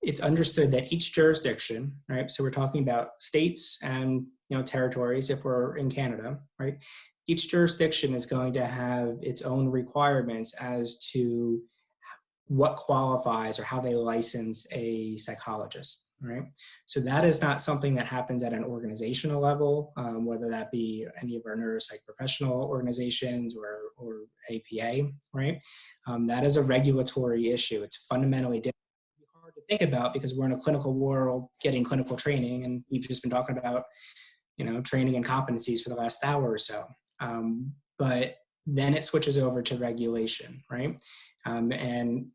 it's understood that each jurisdiction, right? So we're talking about states and territories if we're in Canada, right? Each jurisdiction is going to have its own requirements as to what qualifies or how they license a psychologist, right? So that is not something that happens at an organizational level, whether that be any of our neuropsych professional organizations or APA, right? That is a regulatory issue. It's fundamentally different. It's hard to think about, because we're in a clinical world getting clinical training, and we've just been talking about, training and competencies for the last hour or so. But then it switches over to regulation, right? And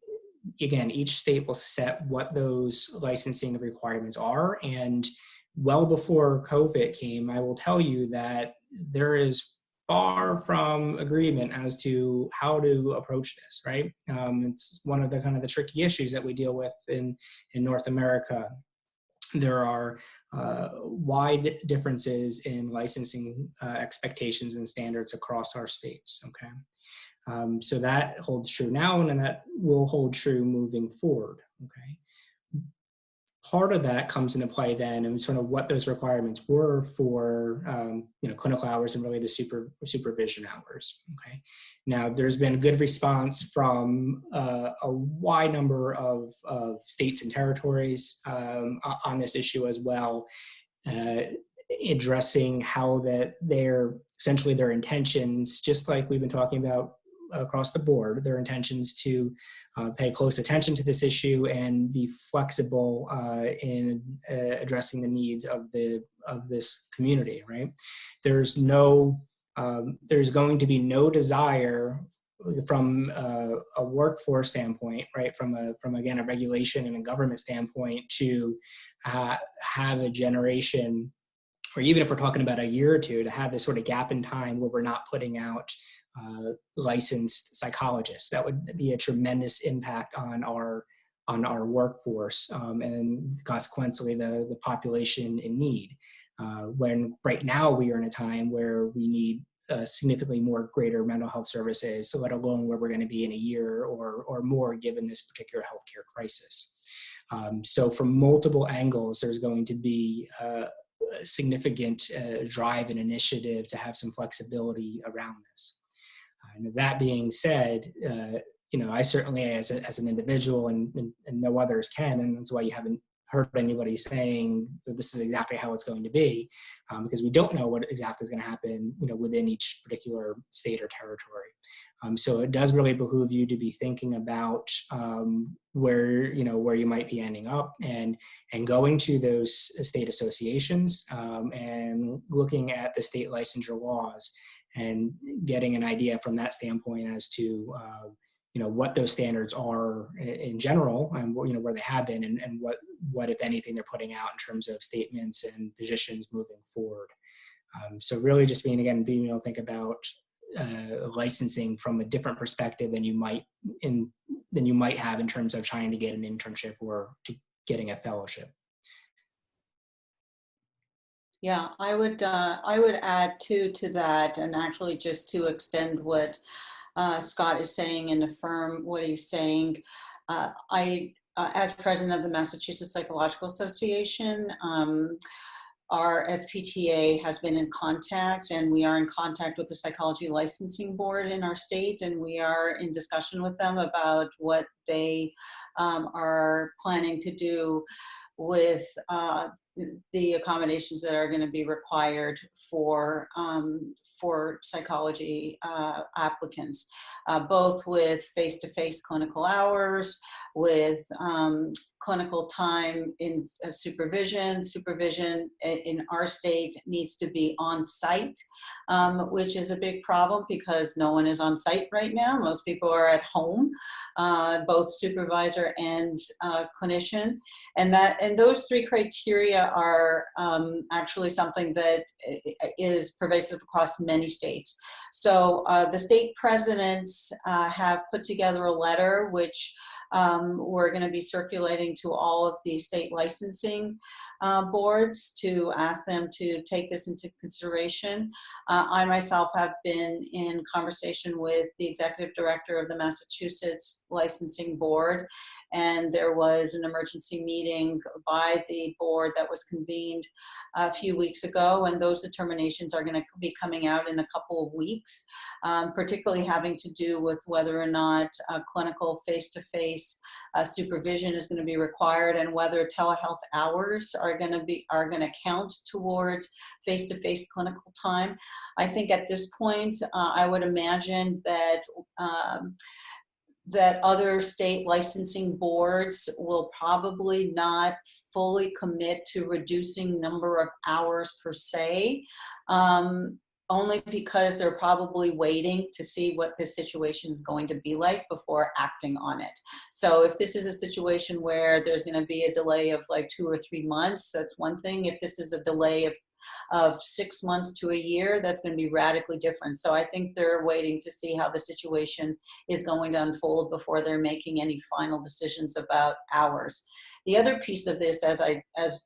again, each state will set what those licensing requirements are. And well before COVID came, I will tell you that there is far from agreement as to how to approach this, right? It's one of the kind of the tricky issues that we deal with in North America. There are wide differences in licensing expectations and standards across our states, okay? So that holds true now, and that will hold true moving forward, okay? Part of that comes into play then, and sort of what those requirements were for clinical hours and really the supervision hours. Okay, now there's been a good response from a wide number of states and territories on this issue as well, addressing how that essentially their intentions, just like we've been talking about across the board, their intentions to pay close attention to this issue and be flexible in addressing the needs of this community, right? There's going to be no desire from a workforce standpoint, right? From again, a regulation and a government standpoint to have a generation, or even if we're talking about a year or two, to have this sort of gap in time where we're not putting out licensed psychologists. That would be a tremendous impact on our workforce, and consequently the population in need. When right now we are in a time where we need significantly more greater mental health services, so let alone where we're going to be in a year or more, given this particular healthcare crisis. So from multiple angles, there's going to be a significant drive and initiative to have some flexibility around this. And that being said, I certainly, as an individual, and no others can, and that's why you haven't heard anybody saying that this is exactly how it's going to be, because we don't know what exactly is going to happen, within each particular state or territory. So it does really behoove you to be thinking about where you might be ending up, and going to those state associations and looking at the state licensure laws and getting an idea from that standpoint as to what those standards are in general, and where they have been, and what if anything they're putting out in terms of statements and positions moving forward. So really just being able to think about licensing from a different perspective than you might have in terms of trying to get an internship or to getting a fellowship. Yeah, I would add to that, and actually just to extend what Scott is saying and affirm what he's saying. As president of the Massachusetts Psychological Association, our SPTA has been in contact, and we are in contact with the Psychology Licensing Board in our state, and we are in discussion with them about what they are planning to do with the accommodations that are going to be required for psychology applicants, both with face-to-face clinical hours, with clinical time in supervision. Supervision in our state needs to be on site, which is a big problem because no one is on site right now. Most people are at home, both supervisor and clinician, and those three criteria are actually something that is pervasive across many states. So the state presidents have put together a letter which we're going to be circulating to all of the state licensing boards to ask them to take this into consideration. I myself have been in conversation with the executive director of the Massachusetts Licensing Board, and there was an emergency meeting by the board that was convened a few weeks ago, and those determinations are going to be coming out in a couple of weeks, particularly having to do with whether or not clinical face-to-face supervision is going to be required, and whether telehealth hours are going to count towards face-to-face clinical time. I think at this point, I would imagine that that other state licensing boards will probably not fully commit to reducing number of hours per se, only because they're probably waiting to see what this situation is going to be like before acting on it. So if this is a situation where there's going to be a delay of like 2 or 3 months, that's one thing. If this is a delay of 6 months to a year, that's going to be radically different. So I think they're waiting to see how the situation is going to unfold before they're making any final decisions about hours. The other piece of this, as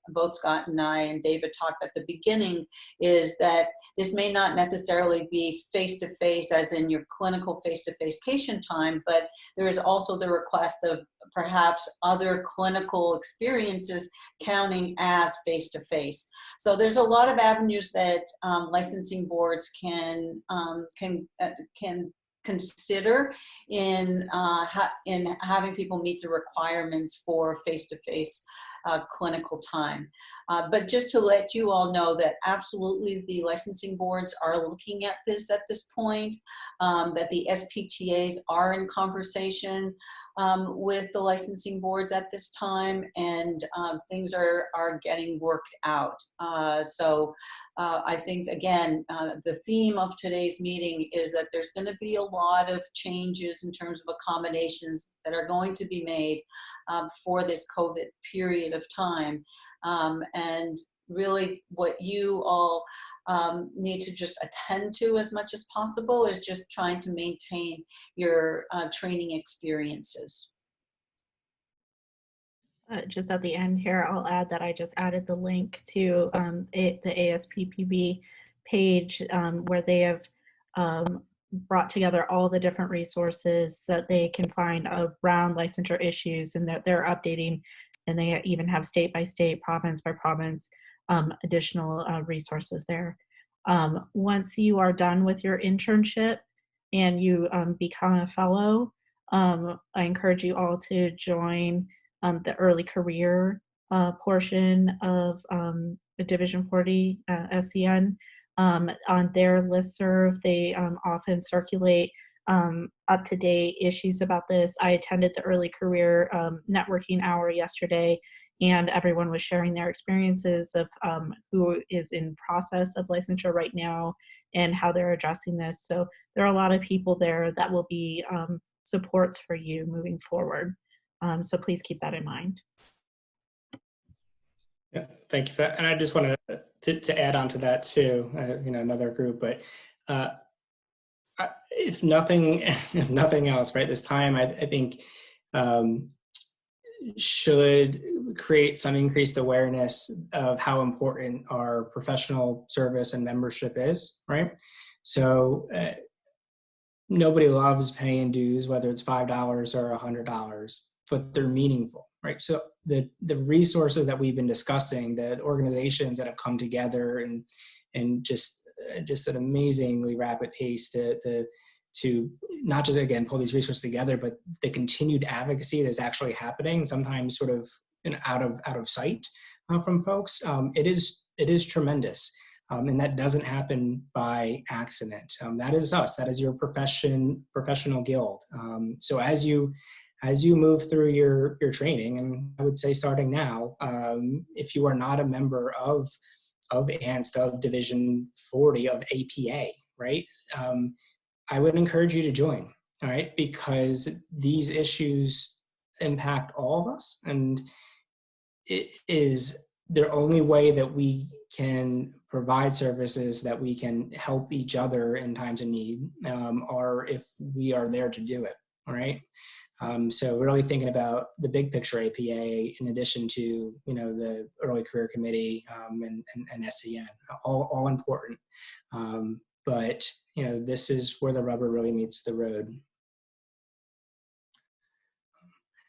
both Scott and I and David talked at the beginning, is that this may not necessarily be face-to-face as in your clinical face-to-face patient time, but there is also the request of perhaps other clinical experiences counting as face-to-face. So there's a lot of avenues that licensing boards can consider in having people meet the requirements for face-to-face clinical time. But just to let you all know that absolutely the licensing boards are looking at this point, that the SPTAs are in conversation with the licensing boards at this time, and things are getting worked out. So I think, again, the theme of today's meeting is that there's going to be a lot of changes in terms of accommodations that are going to be made for this COVID period of time. And really what you all need to just attend to as much as possible is just trying to maintain your training experiences. Just at the end here, I'll add that I just added the link to the ASPPB page where they have brought together all the different resources that they can find around licensure issues, and that they're updating, and they even have state by state, province by province, additional resources there. Once you are done with your internship and you become a fellow, I encourage you all to join the early career portion of the Division 40 SCN. On their listserv, they often circulate up-to-date issues about this. I attended the early career networking hour yesterday, and everyone was sharing their experiences of who is in process of licensure right now and how they're addressing this. So there are a lot of people there that will be supports for you moving forward. So please keep that in mind. Yeah, thank you for that. And I just want to add on to that too, another group, but if nothing else, right, this time I think should create some increased awareness of how important our professional service and membership is, right? So nobody loves paying dues, whether it's $5 or $100, but they're meaningful, right? So the resources that we've been discussing, the organizations that have come together and just an amazingly rapid pace to not just, again, pull these resources together, but the continued advocacy that's actually happening, sometimes sort of out of sight from folks. It is tremendous. And that doesn't happen by accident. That is us. That is your professional guild. So as you move through your training, and I would say starting now, if you are not a member of ANST, of Division 40, of APA, right? I would encourage you to join, all right? Because these issues impact all of us, and it is the only way that we can provide services, that we can help each other in times of need, or if we are there to do it, all right? So really thinking about the big picture APA in addition to, the Early Career Committee and SCN, all important. But, this is where the rubber really meets the road.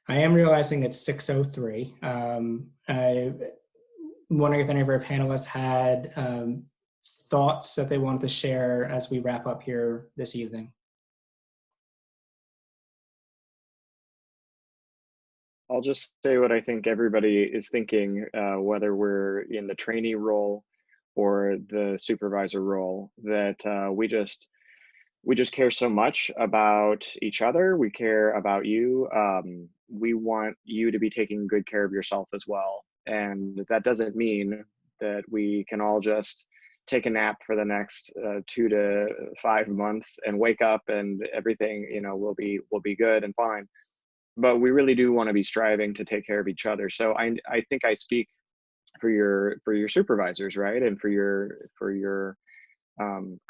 I am realizing it's 6:03. I'm wondering if any of our panelists had thoughts that they wanted to share as we wrap up here this evening. I'll just say what I think everybody is thinking, whether we're in the trainee role or the supervisor role, that we just we just care so much about each other. We care about you. We want you to be taking good care of yourself as well. And that doesn't mean that we can all just take a nap for the next 2 to 5 months and wake up and everything, you know, will be good and fine. But we really do want to be striving to take care of each other. So I think I speak for your supervisors, right, and for your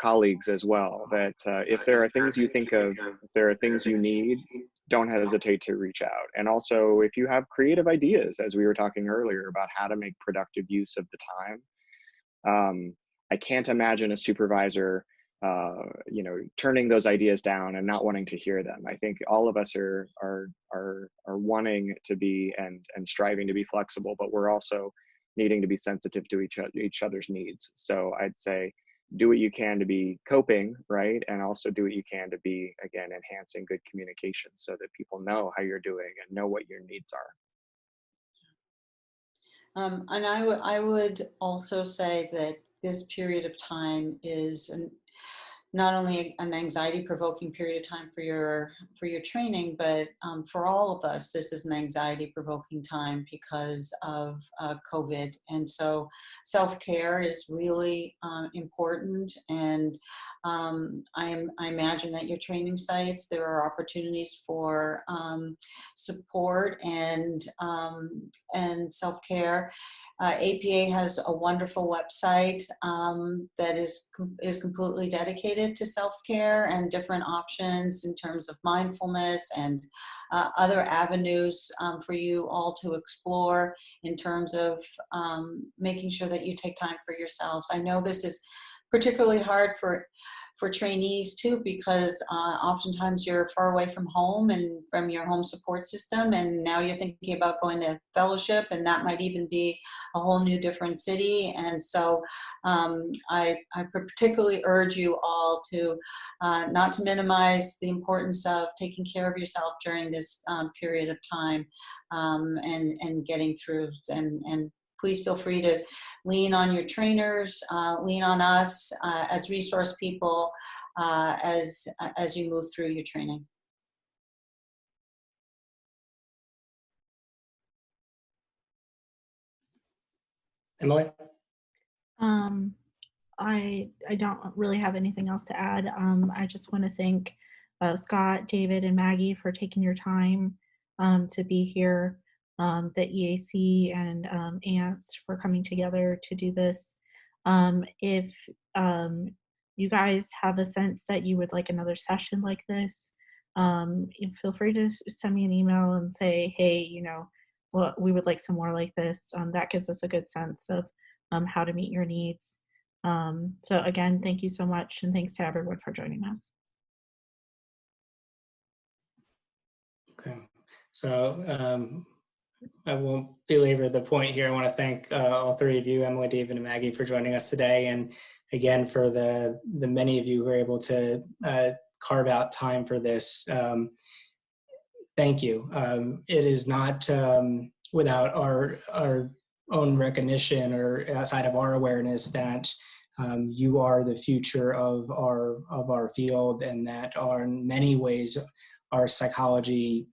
colleagues as well, that if there are things you think of, if there are things you need, don't hesitate to reach out. And also, if you have creative ideas, as we were talking earlier about how to make productive use of the time, I can't imagine a supervisor you know, turning those ideas down and not wanting to hear them. I think all of us are wanting to be and striving to be flexible, but we're also needing to be sensitive to each other's needs. So I'd say do what you can to be coping, right? And also do what you can to be, again, enhancing good communication so that people know how you're doing and know what your needs are. And I would also say that this period of time is not only an anxiety-provoking period of time for your training, but for all of us, this is an anxiety-provoking time because of COVID. And so self-care is really important. And I imagine at your training sites, there are opportunities for support and self-care. APA has a wonderful website that is completely dedicated to self-care and different options in terms of mindfulness and other avenues for you all to explore in terms of making sure that you take time for yourselves. I know this is particularly hard for trainees too, because oftentimes you're far away from home and from your home support system, and now you're thinking about going to fellowship, and that might even be a whole new different city. And so I particularly urge you all to not to minimize the importance of taking care of yourself during this period of time and getting through, and please feel free to lean on your trainers, lean on us as resource people as you move through your training. Emily? I don't really have anything else to add. I just want to thank Scott, David, and Maggie for taking your time to be here. The EAC and ANST for coming together to do this. If you guys have a sense that you would like another session like this, feel free to send me an email and say, hey, you know, well, we would like some more like this. That gives us a good sense of how to meet your needs. So again, thank you so much, and thanks to everyone for joining us. Okay, so I won't belabor the point here. I want to thank all three of you, Emily, David, and Maggie, for joining us today. And again, for the many of you who are able to carve out time for this, thank you. It is not without our own recognition or outside of our awareness that you are the future of our field, and that are in many ways our psychology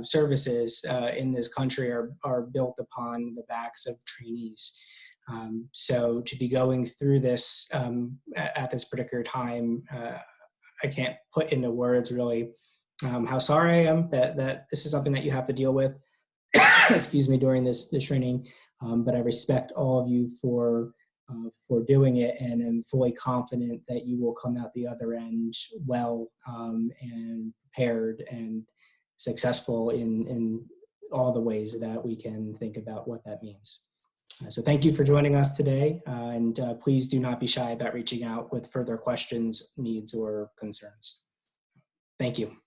services in this country are built upon the backs of trainees. So to be going through this at this particular time, I can't put into words really how sorry I am that this is something that you have to deal with, excuse me, during this training. But I respect all of you for doing it, and am fully confident that you will come out the other end well and prepared and successful in all the ways that we can think about what that means. So thank you for joining us today, and please do not be shy about reaching out with further questions, needs, or concerns. Thank you.